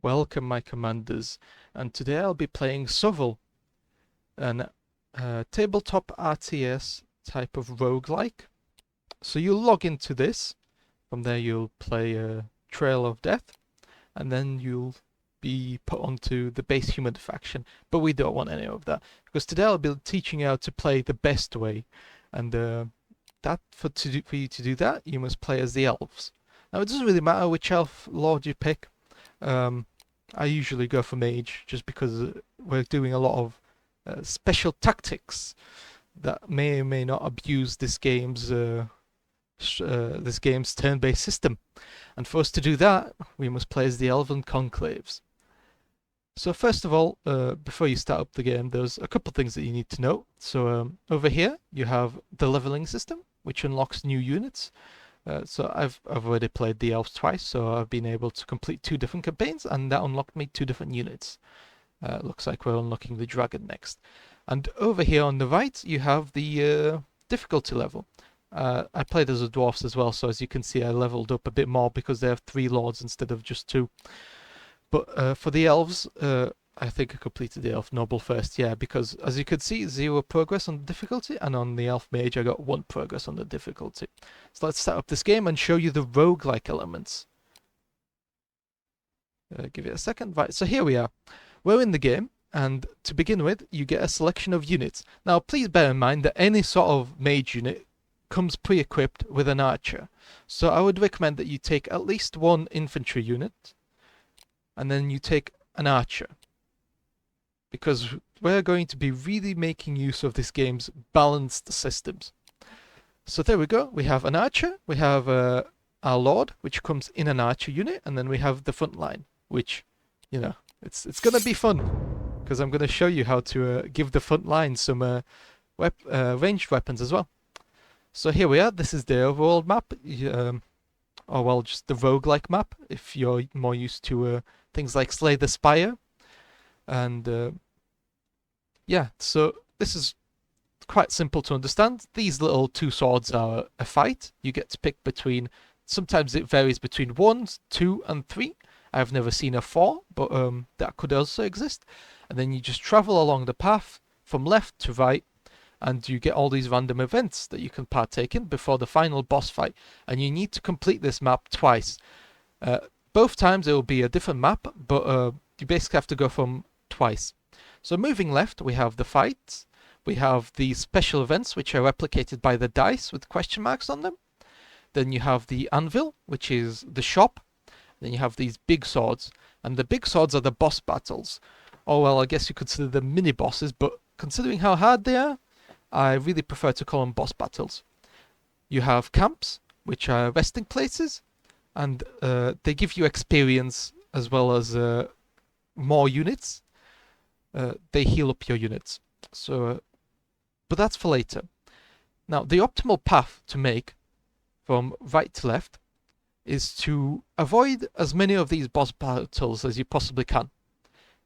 Welcome, my commanders, and today I'll be playing Sovl, an tabletop RTS type of roguelike. So you'll log into this, from there you'll play Trail of Death, and then you'll be put onto the base human faction. But we don't want any of that, because today I'll be teaching you how to play the best way, and for you to do that, you must play as the elves. Now it doesn't really matter which elf lord you pick. I usually go for mage just because we're doing a lot of special tactics that may or may not abuse this game's turn-based system. And for us to do that, we must play as the Elven Conclaves. So first of all, before you start up the game, there's a couple things that you need to know. So over here, you have the leveling system, which unlocks new units. So I've already played the elves twice, so I've been able to complete 2 different campaigns, and that unlocked me 2 different units. Looks like we're unlocking the dragon next. And over here on the right, you have the difficulty level. I played as a dwarfs as well, so as you can see, I leveled up a bit more because they have 3 lords instead of just 2. But for the elves, I think I completed the elf noble first, yeah, because as you could see, 0 progress on the difficulty, and on the elf mage I got 1 progress on the difficulty. So let's start up this game and show you the roguelike elements. Give it a second. Right, so here we are. We're in the game, and to begin with, you get a selection of units. Now, please bear in mind that any sort of mage unit comes pre-equipped with an archer. So I would recommend that you take at least 1 infantry unit, and then you take an archer, because we're going to be really making use of this game's balanced systems. So there we go. We have an archer, we have our lord, which comes in an archer unit, and then we have the front line, which, you know, it's going to be fun, because I'm going to show you how to give the front line some ranged weapons as well. So here we are. This is the overall map, or well, just the roguelike map, if you're more used to things like Slay the Spire. And yeah, so this is quite simple to understand. These little 2 swords are a fight. You get to pick between, sometimes it varies between 1, 2, and 3. I've never seen a 4, but that could also exist. And then you just travel along the path from left to right, and you get all these random events that you can partake in before the final boss fight. And you need to complete this map twice. Both times it will be a different map, but you basically have to go from twice. So moving left, we have the fights. We have the special events, which are replicated by the dice with question marks on them. Then you have the anvil, which is the shop. Then you have these big swords, and the big swords are the boss battles. Oh well, I guess you could consider them mini bosses, but considering how hard they are, I really prefer to call them boss battles. You have camps, which are resting places, and they give you experience as well as more units. They heal up your units. So, but that's for later. Now, the optimal path to make from right to left is to avoid as many of these boss battles as you possibly can,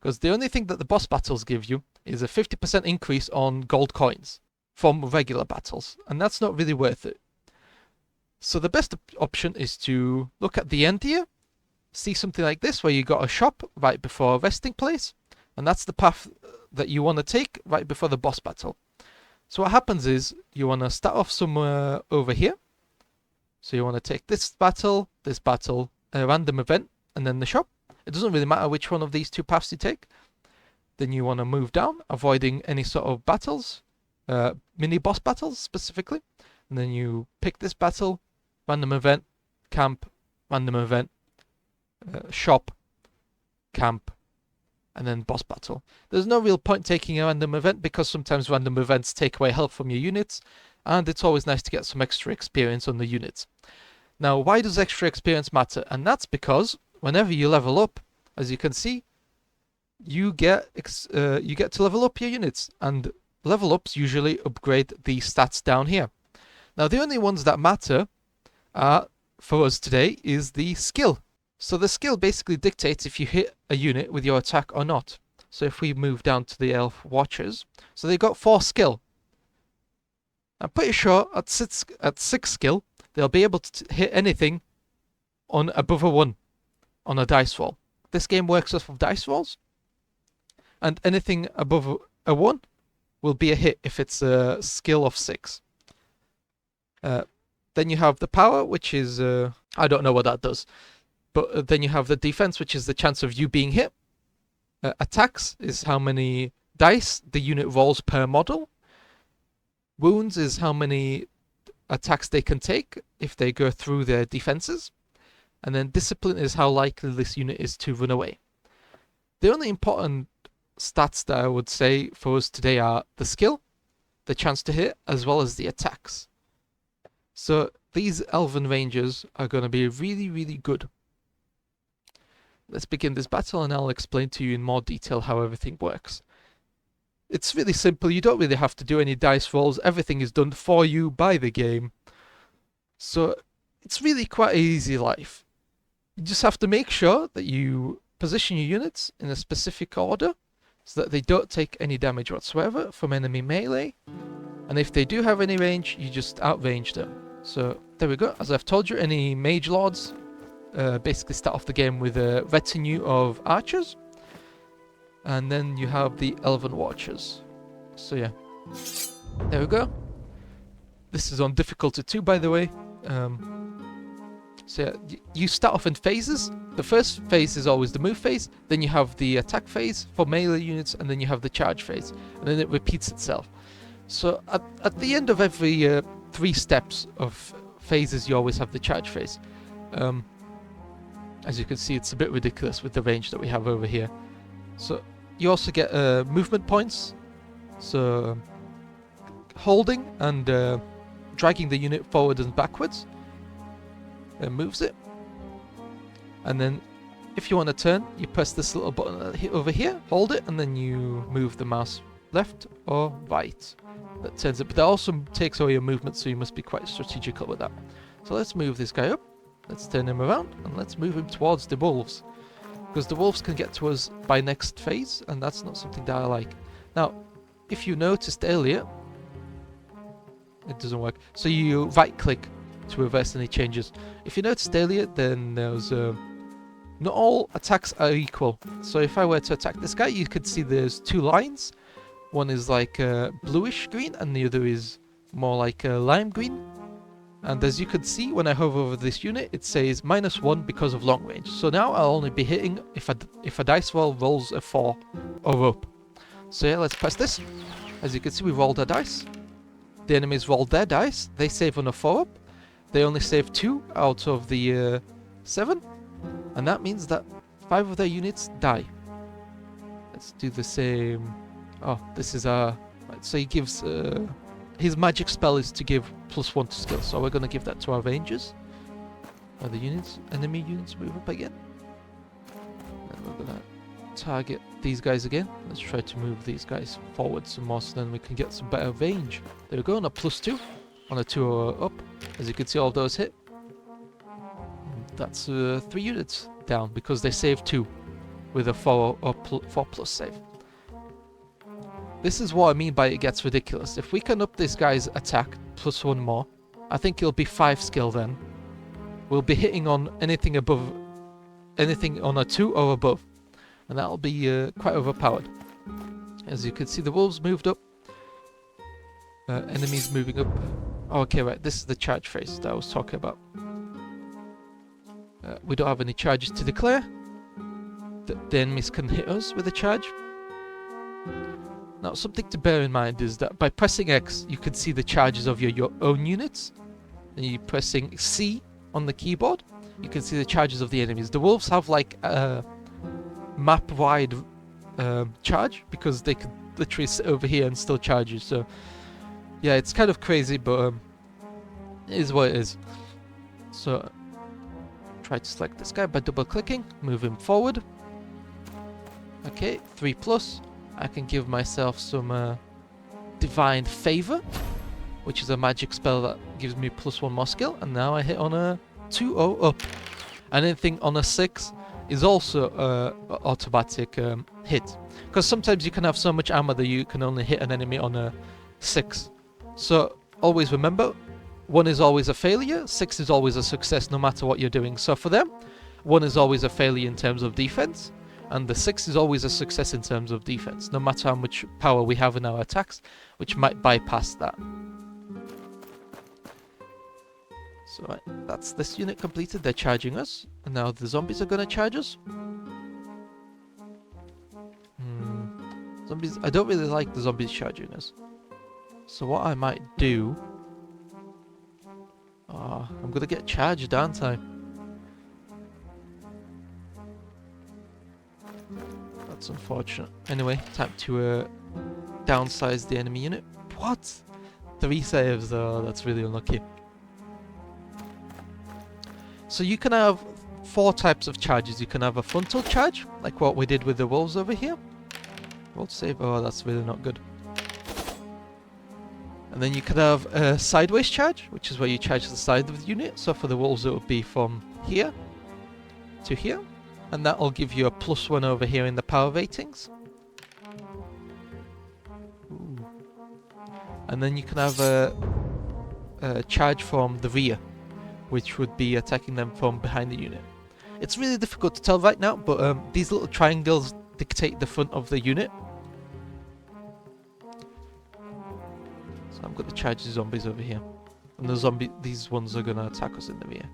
because the only thing that the boss battles give you is a 50% increase on gold coins from regular battles, and that's not really worth it. So the best option is to look at the end here, see something like this where you got a shop right before a resting place, and that's the path that you want to take right before the boss battle. So what happens is you want to start off somewhere over here. So you want to take this battle, a random event, and then the shop. It doesn't really matter which one of these 2 paths you take. Then you want to move down, avoiding any sort of battles, mini boss battles specifically. And then you pick this battle, random event, camp, random event, shop, camp, and then boss battle. There's no real point taking a random event, because sometimes random events take away health from your units, and it's always nice to get some extra experience on the units. Now, why does extra experience matter? And that's because whenever you level up, as you can see, you get to level up your units, and level ups usually upgrade the stats down here. Now, the only ones that matter for us today is the skill. So the skill basically dictates if you hit a unit with your attack or not. So if we move down to the elf watchers, so they've got 4 skill. I'm pretty sure at 6 skill, they'll be able to hit anything on above a 1 on a dice roll. this game works off of dice rolls, and anything above a 1 will be a hit if it's a skill of 6. Then you have the power, which is, I don't know what that does. But then you have the defense, which is the chance of you being hit. Attacks is how many dice the unit rolls per model. Wounds is how many attacks they can take if they go through their defenses. And then discipline is how likely this unit is to run away. The only important stats that I would say for us today are the skill, the chance to hit, as well as the attacks. So these Elven Rangers are going to be really, really good. Let's begin this battle and I'll explain to you in more detail how everything works. It's really simple, you don't really have to do any dice rolls, everything is done for you by the game. So it's really quite an easy life. You just have to make sure that you position your units in a specific order so that they don't take any damage whatsoever from enemy melee. And if they do have any range, you just outrange them. So there we go, as I've told you, any mage lords basically start off the game with a retinue of archers, and then you have the elven watchers. So yeah, there we go. This is on difficulty 2, by the way. So yeah, you start off in phases. The first phase is always the move phase, then you have the attack phase for melee units, and then you have the charge phase, and then it repeats itself. So at the end of every 3 steps of phases, you always have the charge phase. As you can see, it's a bit ridiculous with the range that we have over here. So you also get movement points. So holding and dragging the unit forward and backwards moves it. And then if you want to turn, you press this little button over here, hold it, and then you move the mouse left or right. That turns it, but that also takes away your movement, so you must be quite strategical with that. So let's move this guy up. Let's turn him around and let's move him towards the wolves, because the wolves can get to us by next phase, and that's not something that I like. Now, if you noticed earlier, it doesn't work. So you right click to reverse any changes. If you noticed earlier, then there's not all attacks are equal. So if I were to attack this guy, you could see there's 2 lines. One is like bluish green and the other is more like lime green. And as you can see, when I hover over this unit, it says -1 because of long range. So now I'll only be hitting if a dice roll rolls a 4 or up. So yeah, let's press this. As you can see, we rolled our dice. The enemies rolled their dice. They save on a 4 up. They only save 2 out of the 7. And that means that 5 of their units die. Let's do the same. Oh, this is our... Right, so he gives... his magic spell is to give +1 to skill, so we're going to give that to our rangers. The enemy units move up again. And we're going to target these guys again. Let's try to move these guys forward some more so then we can get some better range. There we go, on a +2. On a 2 or up. As you can see, all those hit. That's 3 units down because they saved 2 with a 4 or 4+ save. This is what I mean by it gets ridiculous. If we can up this guy's attack +1 more, I think it'll be 5 skill then. We'll be hitting on anything above, anything on a 2 or above. And that'll be quite overpowered. As you can see, the wolves moved up. Enemies moving up. Oh, okay, right, this is the charge phase that I was talking about. We don't have any charges to declare. The enemies can hit us with a charge. Now, something to bear in mind is that by pressing X, you can see the charges of your own units. And you pressing C on the keyboard, you can see the charges of the enemies. The wolves have like a map-wide charge, because they could literally sit over here and still charge you. So, yeah, it's kind of crazy, but it is what it is. So, try to select this guy by double-clicking, move him forward. Okay, 3+. I can give myself some Divine Favor, which is a magic spell that gives me +1 more skill, and now I hit on a 2 or up. And anything on a 6 is also automatic hit, because sometimes you can have so much armor that you can only hit an enemy on a 6. So always remember, 1 is always a failure, 6 is always a success no matter what you're doing. So for them, 1 is always a failure in terms of defense, and the 6 is always a success in terms of defense, no matter how much power we have in our attacks, which might bypass that. So right, that's this unit completed. They're charging us, and now the zombies are gonna charge us. Zombies, I don't really like the zombies charging us. So what I might do... I'm gonna get charged, aren't I? That's unfortunate. Anyway, time to downsize the enemy unit. What? 3 saves, oh, that's really unlucky. So you can have 4 types of charges. You can have a frontal charge, like what we did with the wolves over here. Roll save, oh, that's really not good. And then you could have a sideways charge, which is where you charge the side of the unit. So for the wolves it would be from here to here. And that will give you a +1 over here in the power ratings. Ooh. And then you can have a charge from the rear, which would be attacking them from behind the unit. It's really difficult to tell right now, but these little triangles dictate the front of the unit. So I'm going to charge the zombies over here. And these ones are going to attack us in the rear.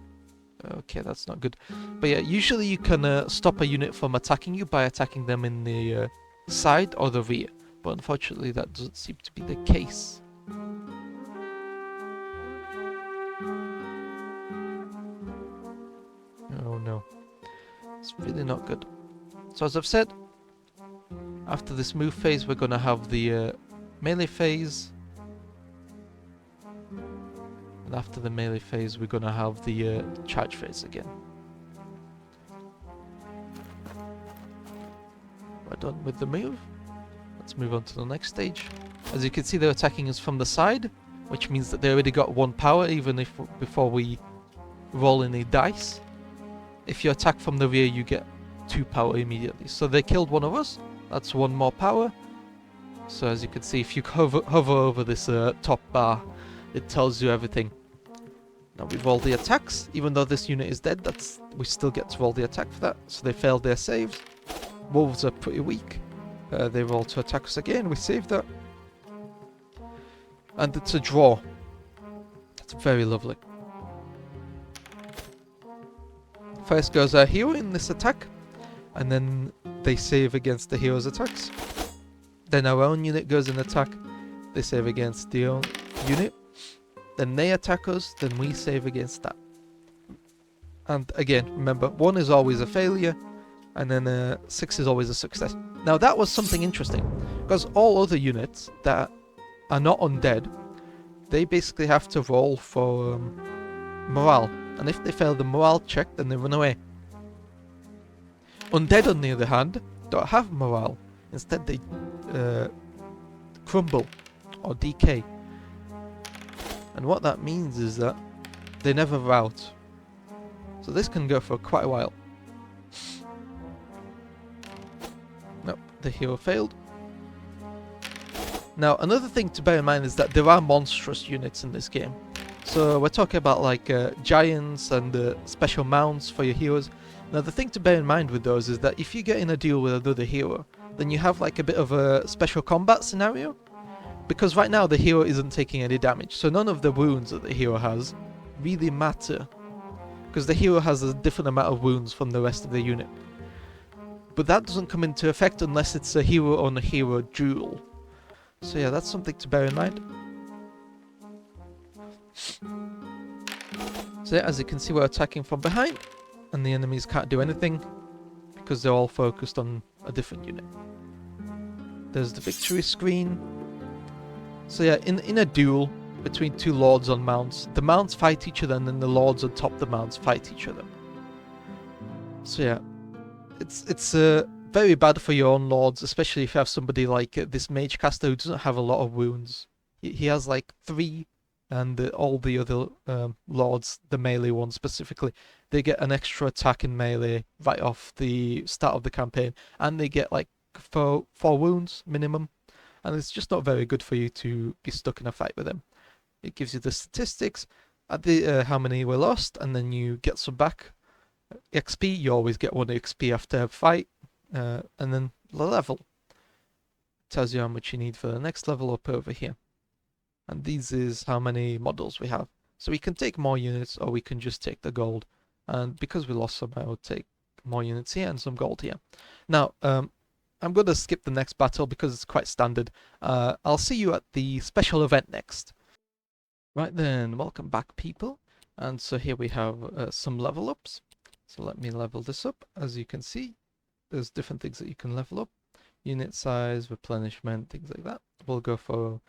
Okay, that's not good. But yeah, usually you can stop a unit from attacking you by attacking them in the side or the rear. But unfortunately that doesn't seem to be the case. Oh no. It's really not good. So as I've said, after this move phase we're going to have the melee phase. And after the melee phase we're going to have the charge phase again. We're done with the move. Let's move on to the next stage. As you can see, they're attacking us from the side, which means that they already got 1 power even if before we roll any dice. If you attack from the rear you get 2 power immediately. So they killed one of us, that's 1 more power. So as you can see, if you hover over this top bar, it tells you everything. Now we roll the attacks. Even though this unit is dead, we still get to roll the attack for that. So they failed their saves. Wolves are pretty weak. They roll to attack us again. We saved that. And it's a draw. That's very lovely. First goes our hero in this attack. And then they save against the hero's attacks. Then our own unit goes in attack. They save against the own unit. Then they attack us, then we save against that. And again, remember, 1 is always a failure, and then 6 is always a success. Now that was something interesting, because all other units that are not undead, they basically have to roll for morale. And if they fail the morale check, then they run away. Undead, on the other hand, don't have morale. Instead they crumble or decay. And what that means is that they never rout. So this can go for quite a while. Nope, the hero failed. Now another thing to bear in mind is that there are monstrous units in this game. So we're talking about like giants and special mounts for your heroes. Now the thing to bear in mind with those is that if you get in a deal with another hero, then you have like a bit of a special combat scenario. Because right now the hero isn't taking any damage, so none of the wounds that the hero has really matter. Because the hero has a different amount of wounds from the rest of the unit. But that doesn't come into effect unless it's a hero on a hero duel. So yeah, that's something to bear in mind. So yeah, as you can see, we're attacking from behind, and the enemies can't do anything because they're all focused on a different unit. There's the victory screen. So yeah, in a duel between 2 lords on mounts, the mounts fight each other and then the lords on top of the mounts fight each other. So yeah, it's very bad for your own lords, especially if you have somebody like this mage caster who doesn't have a lot of wounds. He has like 3, and all the other lords, the melee ones specifically, they get an extra attack in melee right off the start of the campaign, and they get like 4 wounds minimum. And it's just not very good for you to be stuck in a fight with them. It gives you the statistics at the how many were lost, and then you get some back XP, you always get 1 XP after a fight, and then the level tells you how much you need for the next level up over here. And these is how many models we have. So we can take more units, or we can just take the gold. And because we lost some, I will take more units here and some gold here. Now, I'm going to skip the next battle because it's quite standard. I'll see you at the special event next. Right then, welcome back, people. And so here we have some level ups. So let me level this up. As you can see, there's different things that you can level up. Unit size, replenishment, things like that. We'll go for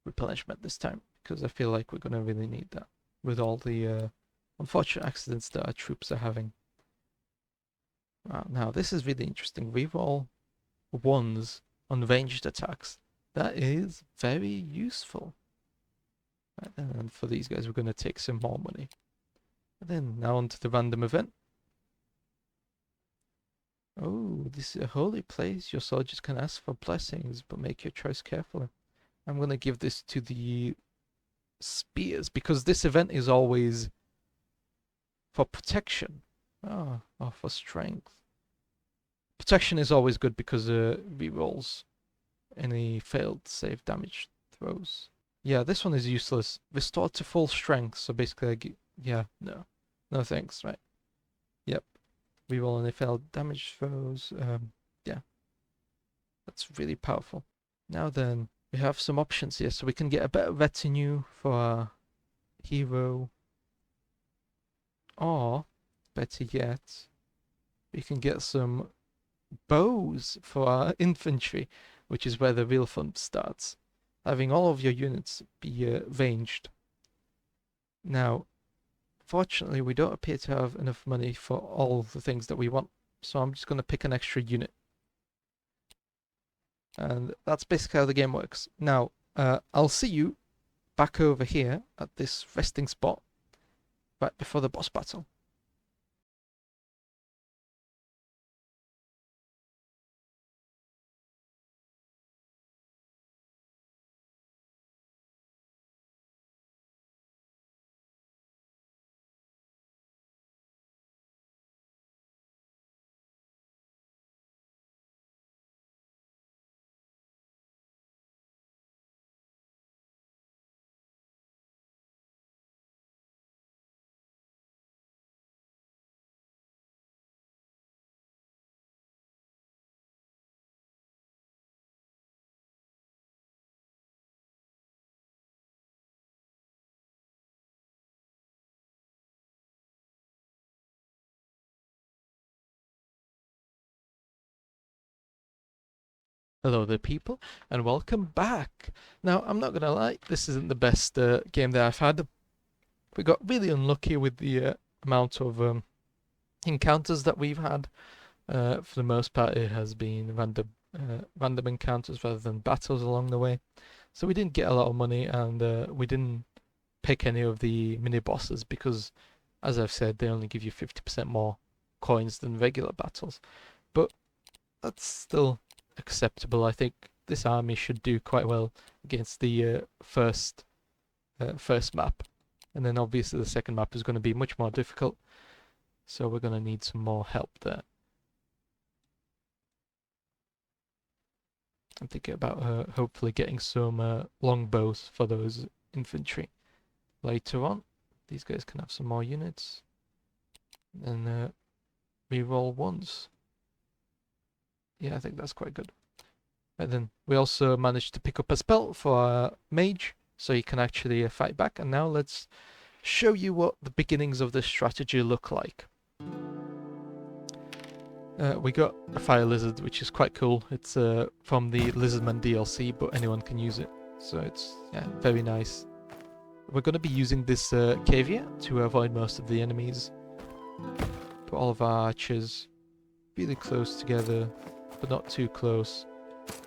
replenishment this time because I feel like we're going to really need that with all the unfortunate accidents that our troops are having. Now, this is really interesting. Reroll ones on ranged attacks. That is very useful. Right, and for these guys, we're going to take some more money. And then now onto the random event. Oh, this is a holy place. Your soldiers can ask for blessings, but make your choice carefully. I'm going to give this to the spears because this event is always for protection. Oh, or for strength. Protection is always good because rerolls any failed save damage throws. Yeah, this one is useless. Restored to full strength. So basically, yeah, no thanks. Right. Yep. Reroll any failed damage throws. Yeah, that's really powerful. Now then, we have some options here, so we can get a better retinue for our hero, or better yet, we can get some bows for our infantry, which is where the real fun starts. Having all of your units be ranged. Now, fortunately, we don't appear to have enough money for all the things that we want, so I'm just going to pick an extra unit. And that's basically how the game works. Now, I'll see you back over here at this resting spot right before the boss battle. Hello there, people, and welcome back. Now, I'm not gonna lie, this isn't the best game that I've had. We got really unlucky with the amount of encounters that we've had. For the most part, it has been random encounters rather than battles along the way. So we didn't get a lot of money, and we didn't pick any of the mini bosses because, as I've said, they only give you 50% more coins than regular battles. But that's still acceptable. I think this army should do quite well against the first map, and then obviously the second map is going to be much more difficult, so we're going to need some more help there. I'm thinking about hopefully getting some longbows for those infantry later on. These guys can have some more units, and reroll ones. Yeah, I think that's quite good. And then we also managed to pick up a spell for our mage, so he can actually fight back. And now let's show you what the beginnings of this strategy look like. We got a fire lizard, which is quite cool. It's from the Lizardman DLC, but anyone can use it. So it's very nice. We're going to be using this caveat to avoid most of the enemies. Put all of our archers really close together, but not too close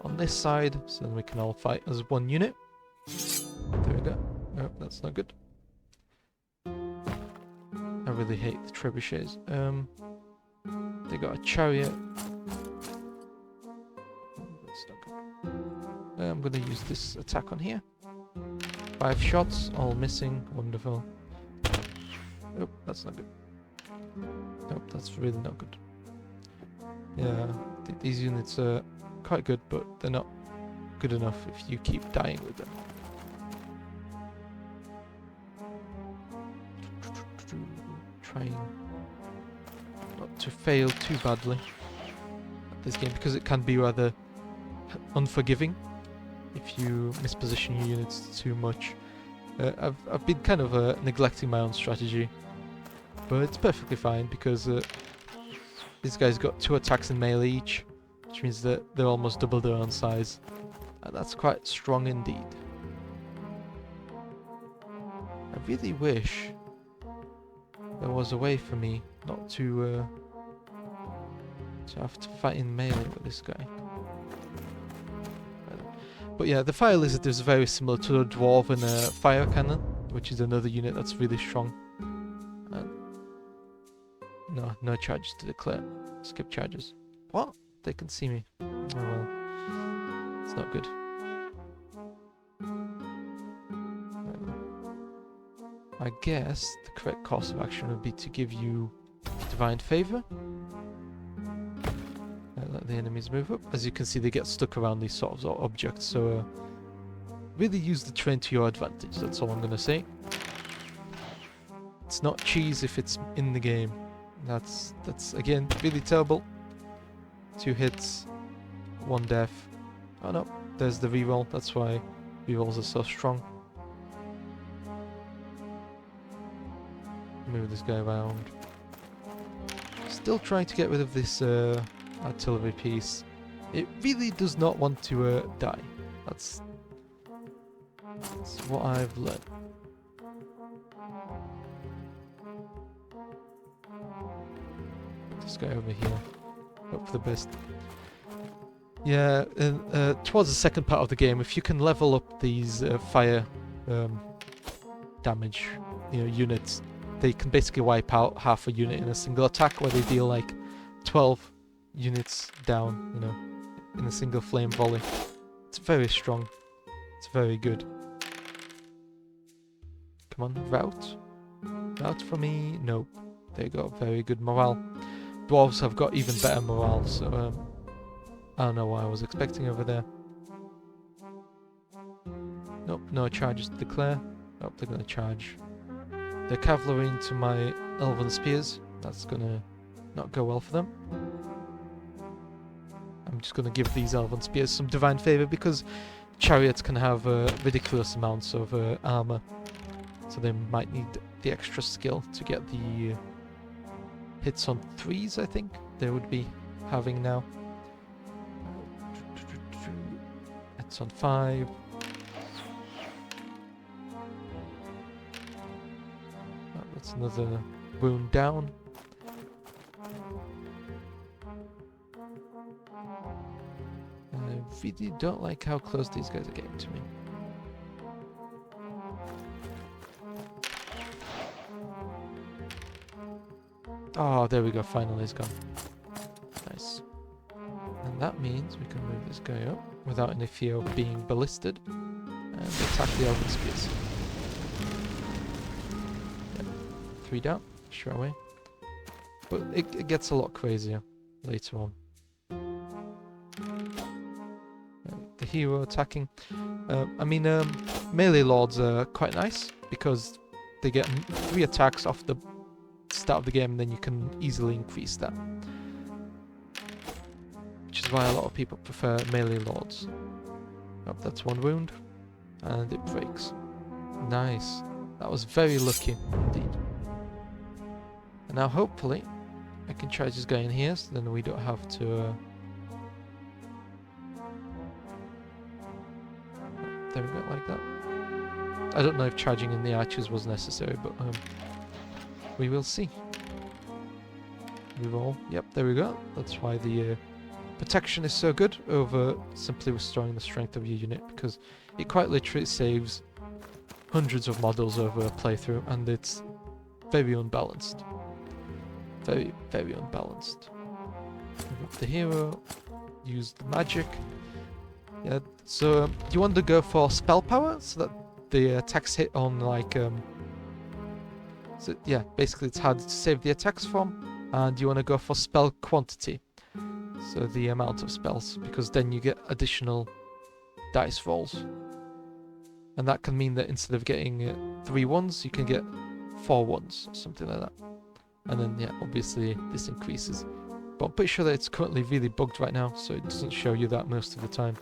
on this side, so then we can all fight as one unit. There we go. Nope, that's not good. I really hate the trebuchets. They got a chariot. That's not good. I'm gonna use this attack on here. 5 shots, all missing. Wonderful. Oh, that's not good. Nope, that's really not good. Yeah, these units are quite good, but they're not good enough if you keep dying with them. Trying not to fail too badly at this game, because it can be rather unforgiving if you misposition your units too much. I've been kind of neglecting my own strategy, but it's perfectly fine because these guys got 2 attacks in melee each, which means that they're almost double their own size, and that's quite strong indeed. I really wish there was a way for me not to have to fight in melee with this guy. But yeah, the fire lizard is very similar to the dwarven fire cannon, which is another unit that's really strong. No charges to declare. Skip charges. What? They can see me. Oh well. It's not good. I guess the correct course of action would be to give you Divine Favor. Let the enemies move up. As you can see, they get stuck around these sort of objects, so really use the terrain to your advantage, that's all I'm going to say. It's not cheese if it's in the game. That's again really terrible. 2 hits, 1 death. Oh no, there's the reroll. That's why rerolls are so strong. Move this guy around. Still trying to get rid of this artillery piece. It really does not want to die. That's what I've learned. This guy over here. Hope for the best. Yeah, towards the second part of the game, if you can level up these fire damage units, they can basically wipe out half a unit in a single attack, where they deal like 12 units down, in a single flame volley. It's very strong. It's very good. Come on, route. Route for me. Nope. There you go. Very good morale. Dwarves have got even better morale, so I don't know what I was expecting over there. Nope, no charges to declare. Nope, they're going to charge the cavalry into my elven spears. That's going to not go well for them. I'm just going to give these elven spears some divine favor, because chariots can have ridiculous amounts of armor, so they might need the extra skill to get the hits on 3s, I think they would be having now. Hits on 5. Oh, that's another wound down. I really don't like how close these guys are getting to me. Oh, there we go, finally it's gone. Nice. And that means we can move this guy up without any fear of being ballisted and attack the elven spears. Yep. 3 down, sure away. But it gets a lot crazier later on. The hero attacking. Melee lords are quite nice because they get 3 attacks off the start of the game, and then you can easily increase that. Which is why a lot of people prefer melee lords. Oh, that's 1 wound. And it breaks. Nice. That was very lucky indeed. And now hopefully I can charge this guy in here, so then we don't have to... There we go, like that. I don't know if charging in the archers was necessary, but we will see. Reroll. Yep, there we go. That's why the protection is so good over simply restoring the strength of your unit, because it quite literally saves hundreds of models over a playthrough, and it's very unbalanced. Very, very unbalanced. The hero, use the magic. Yeah, so you want to go for spell power, so that the attacks hit on like So yeah, basically it's harder to save the attacks from, and you want to go for spell quantity. So the amount of spells, because then you get additional dice rolls. And that can mean that instead of getting 3 ones, you can get 4 ones, or something like that. And then, yeah, obviously this increases. But I'm pretty sure that it's currently really bugged right now, so it doesn't show you that most of the time.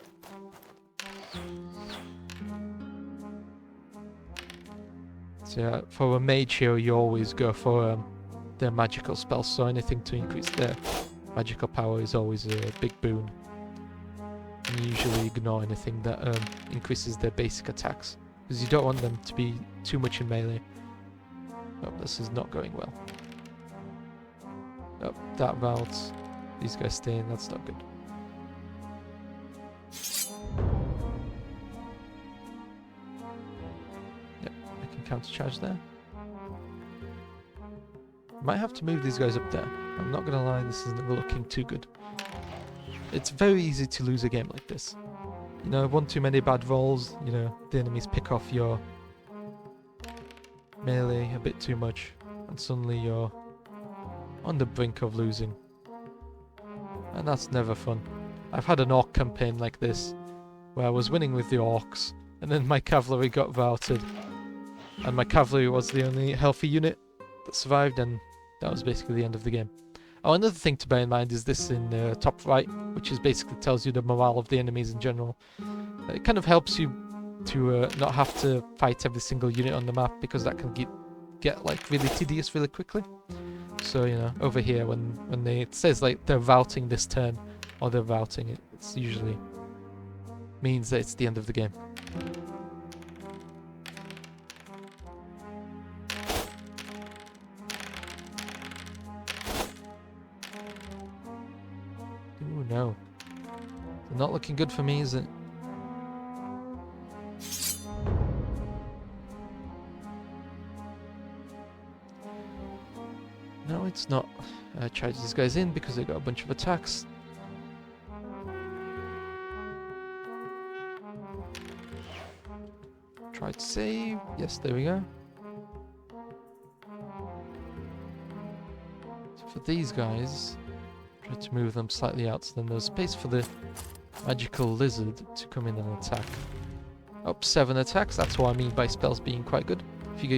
So yeah, for a mage here, you always go for their magical spells, so anything to increase their magical power is always a big boon. And you usually ignore anything that increases their basic attacks, because you don't want them to be too much in melee. Oh, this is not going well. Oh, that route. These guys stay in, that's not good. Yep, I can counter-charge there. Might have to move these guys up there. I'm not gonna lie, this isn't looking too good. It's very easy to lose a game like this. You know, one too many bad rolls, you know, the enemies pick off your melee a bit too much, and suddenly you're on the brink of losing. And that's never fun. I've had an orc campaign like this, where I was winning with the orcs, and then my cavalry got routed, and my cavalry was the only healthy unit that survived, and that was basically the end of the game. Oh, another thing to bear in mind is this in top right, which is basically tells you the morale of the enemies in general. It kind of helps you to not have to fight every single unit on the map, because that can get like really tedious really quickly. So, you know, over here when it says like they're routing this turn, or they're routing it, it's usually means that it's the end of the game. Ooh, no. Not looking good for me, is it? No, it's not. Charge these guys in because they got a bunch of attacks. Try to save. Yes, there we go. So for these guys, try to move them slightly out so then there's space for the magical lizard to come in and attack. Up 7 attacks. That's what I mean by spells being quite good. If you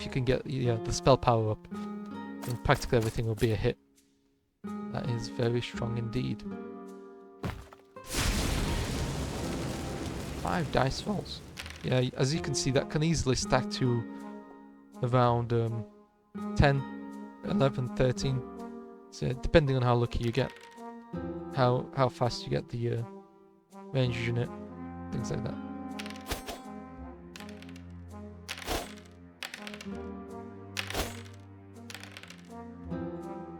can get the spell power up, then practically everything will be a hit. That is very strong indeed. 5 dice rolls. Yeah, as you can see, that can easily stack to around 10, 11, 13. So depending on how lucky you get, how fast you get the range unit, things like that.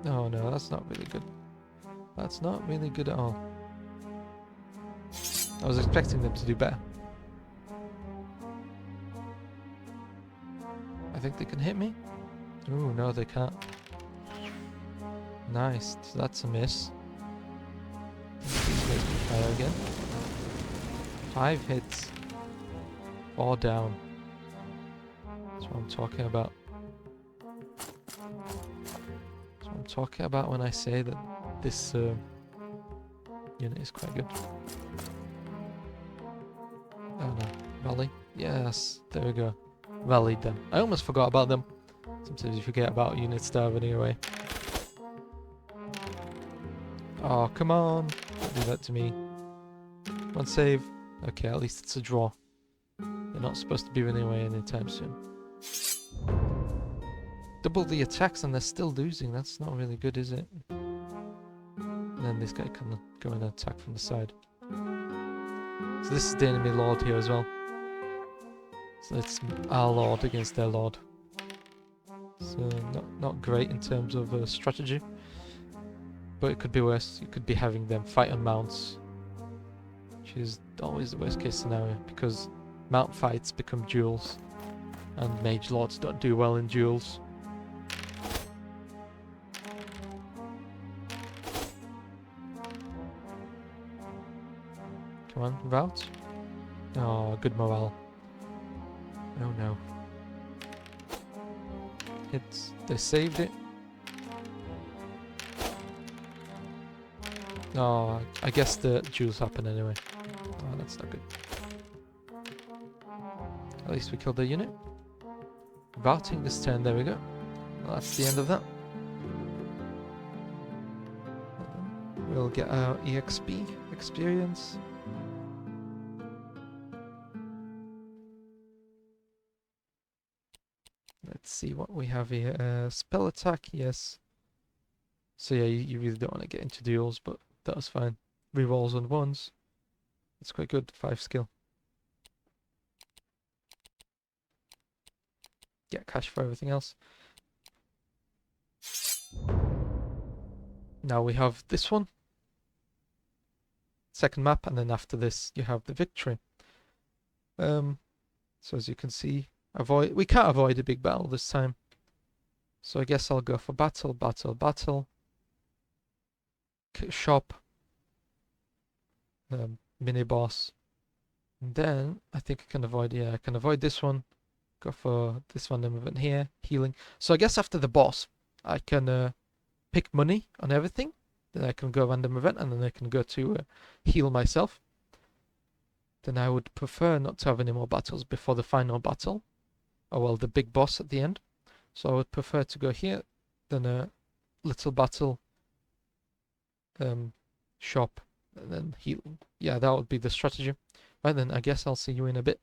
Oh no, that's not really good. That's not really good at all. I was expecting them to do better. I think they can hit me. Ooh, no, they can't. Nice, so that's a miss. These guys can fire again. 5 hits. 4 down. That's what I'm talking about. That's what I'm talking about when I say that this unit is quite good. Oh no, rally. Yes, there we go. Rallied them. I almost forgot about them. Sometimes you forget about units that are running away. Oh, come on. Don't do that to me. One save. Okay, at least it's a draw. They're not supposed to be running away anytime soon. Double the attacks and they're still losing. That's not really good, is it? And then this guy can go and attack from the side. So this is the enemy lord here as well. So it's our lord against their lord. So not great in terms of strategy. But it could be worse. You could be having them fight on mounts, which is always the worst case scenario, because mount fights become duels, and mage lords don't do well in duels. Come on, rout. Oh, good morale. Oh no. They saved it. No, I guess the duels happen anyway. Oh, that's not good. At least we killed the unit. Routing this turn, there we go. Well, that's the end of that. We'll get our EXP experience. Let's see what we have here. Spell attack, yes. So yeah, you really don't want to get into duels, but that was fine. Rerolls on ones. That's quite good. 5 skill. Get cash for everything else. Now we have this one. Second map, and then after this you have the victory. So as you can see, we can't avoid a big battle this time. So I guess I'll go for battle, battle, battle. Shop. Mini boss. And then I think I can avoid, yeah, I can avoid this one. Go for this random event here, healing. So I guess after the boss, I can pick money on everything. Then I can go random event, and then I can go to heal myself. Then I would prefer not to have any more battles before the final battle. Oh well, the big boss at the end. So I would prefer to go here, then a little battle, shop, and then heal. Yeah, that would be the strategy. Right then, I guess I'll see you in a bit.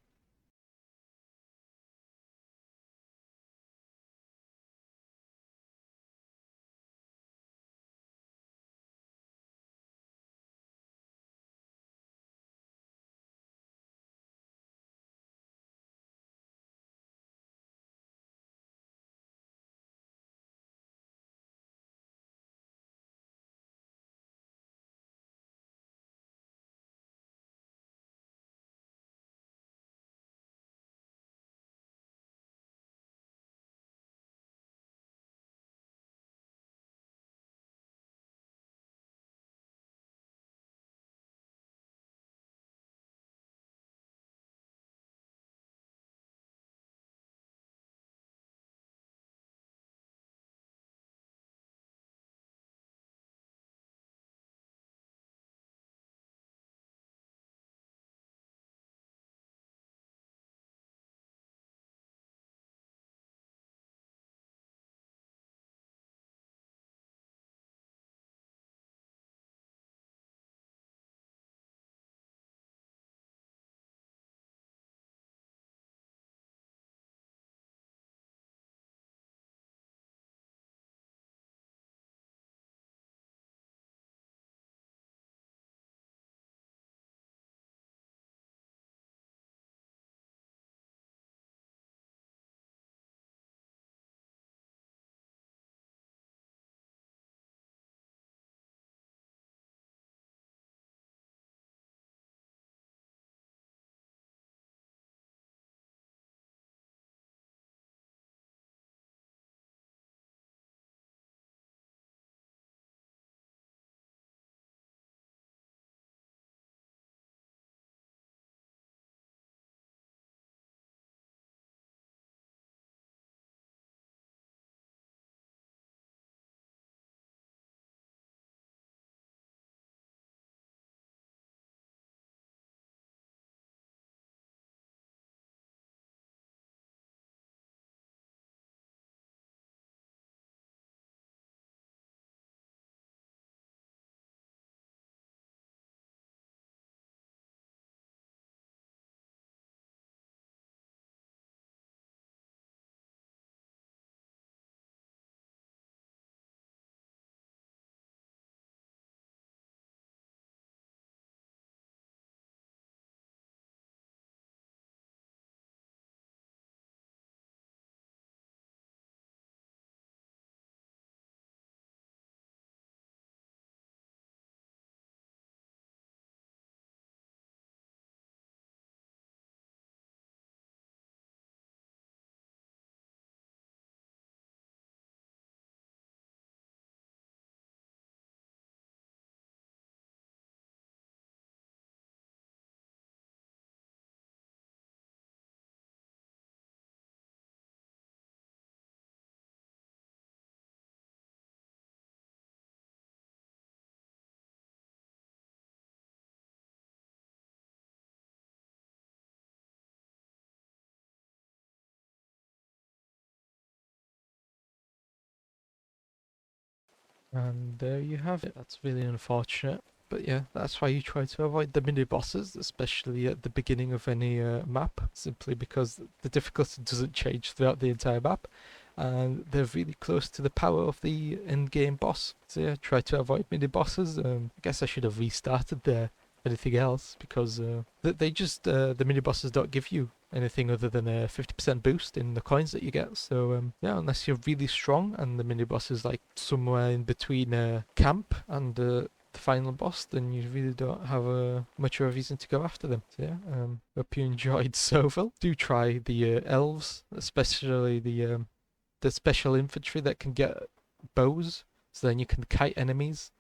And there you have it. That's really unfortunate. But yeah, that's why you try to avoid the mini bosses, especially at the beginning of any map, simply because the difficulty doesn't change throughout the entire map, and they're really close to the power of the end game boss. So yeah, try to avoid mini bosses. I guess I should have restarted there. Anything else, because they just the mini bosses don't give you anything other than a 50% boost in the coins that you get. So yeah, unless you're really strong and the mini boss is like somewhere in between camp and the final boss, then you really don't have much of a reason to go after them. So yeah, hope you enjoyed Sovl. Do try the elves, especially the special infantry that can get bows, so then you can kite enemies.